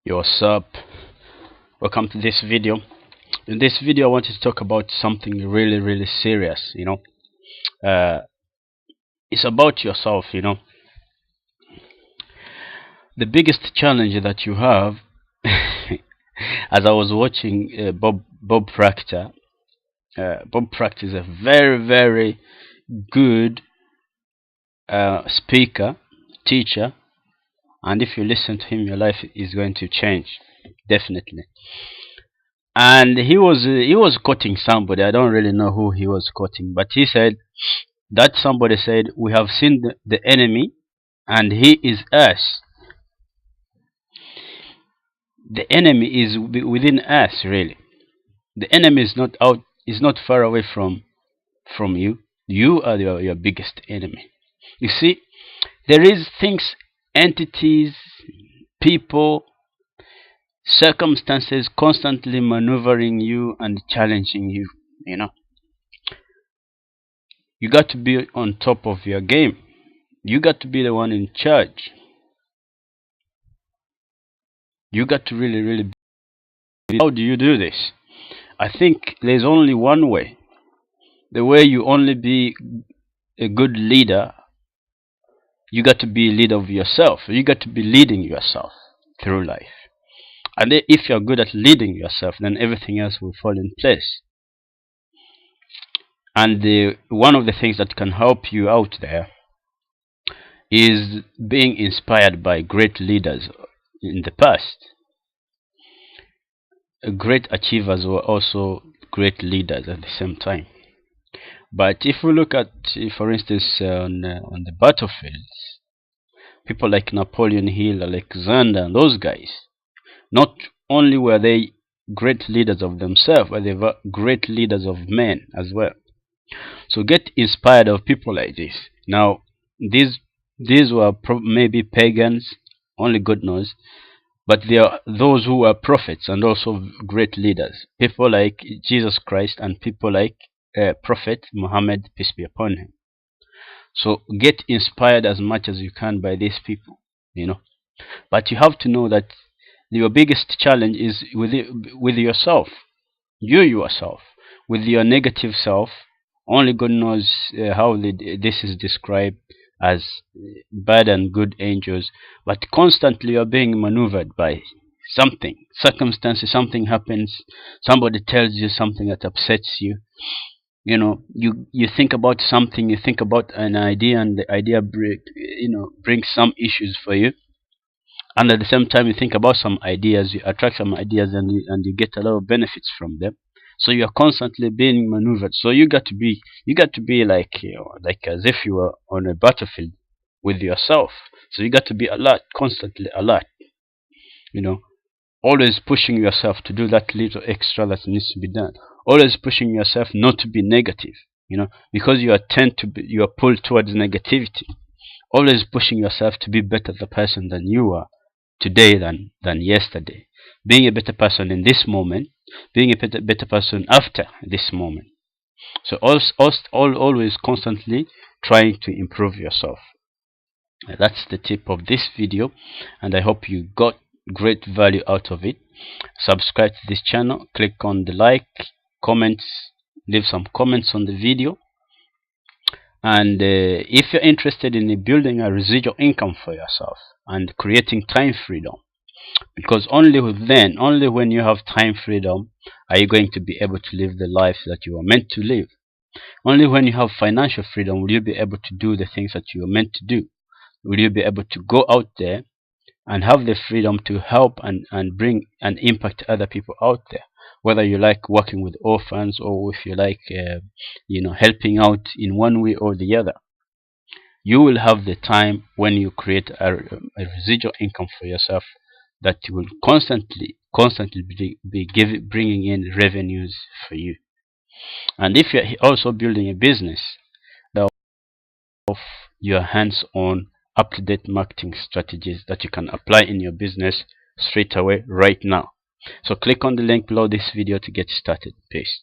Yo, what's up? Welcome to this video. In this video I wanted to talk about something really serious. It's about yourself. The biggest challenge that you have as I was watching Bob Proctor. Bob Proctor is a very good speaker, teacher, and if you listen to him, your life is going to change, definitely. And he was quoting somebody. I don't really know who he was quoting, but he said that somebody said, "We have seen the enemy, and he is us." The enemy is within us, really. The enemy is not out, is not far away from you. You are your biggest enemy. You see, there is things, entities, people, circumstances constantly maneuvering you and challenging you. You got to be on top of your game. You got to be the one in charge. You got to really be. How do you do this? I think there's only one way. The way you only be a good leader, you got to be a leader of yourself. You got to be leading yourself through life. And if you're good at leading yourself, then everything else will fall in place. And one of the things that can help you out there is being inspired by great leaders in the past. Great achievers were also great leaders at the same time. But if we look at, for instance, on the battlefields, people like Napoleon Hill, Alexander, and those guys, not only were they great leaders of themselves, but they were great leaders of men as well. So get inspired of people like this. Now, these were maybe pagans, only God knows, but they are those who are prophets and also great leaders. People like Jesus Christ and people like Prophet Muhammad, peace be upon him. So get inspired as much as you can by these people, But you have to know that your biggest challenge is with yourself. Yourself, with your negative self. Only God knows how this is described as bad and good angels, but constantly you're being maneuvered by something, circumstances. Something happens, somebody tells you something that upsets you. You think about something, you think about an idea, and the idea brings some issues for you. And at the same time, you think about some ideas, you attract some ideas, and you get a lot of benefits from them. So you are constantly being maneuvered. So you got to be like as if you were on a battlefield with yourself. So you got to be alert, constantly alert. Always pushing yourself to do that little extra that needs to be done. Always pushing yourself not to be negative. Because you are pulled towards negativity. Always pushing yourself to be better the person than you are today than yesterday. Being a better person in this moment, being a better person after this moment. So always constantly trying to improve yourself. That's the tip of this video, and I hope you got great value out of it. Subscribe to this channel, click on the like, comments, leave some comments on the video. And if you're interested in building a residual income for yourself and creating time freedom, because only when you have time freedom are you going to be able to live the life that you are meant to live. Only when you have financial freedom will you be able to do the things that you are meant to do. Will you be able to go out there and have the freedom to help and bring and impact other people out there, whether you like working with orphans or if you like helping out in one way or the other. You will have the time when you create a residual income for yourself that will constantly be bringing in revenues for you. And if you're also building a business, that of your hands-on up-to-date marketing strategies that you can apply in your business straight away right now. So click on the link below this video to get started. Peace.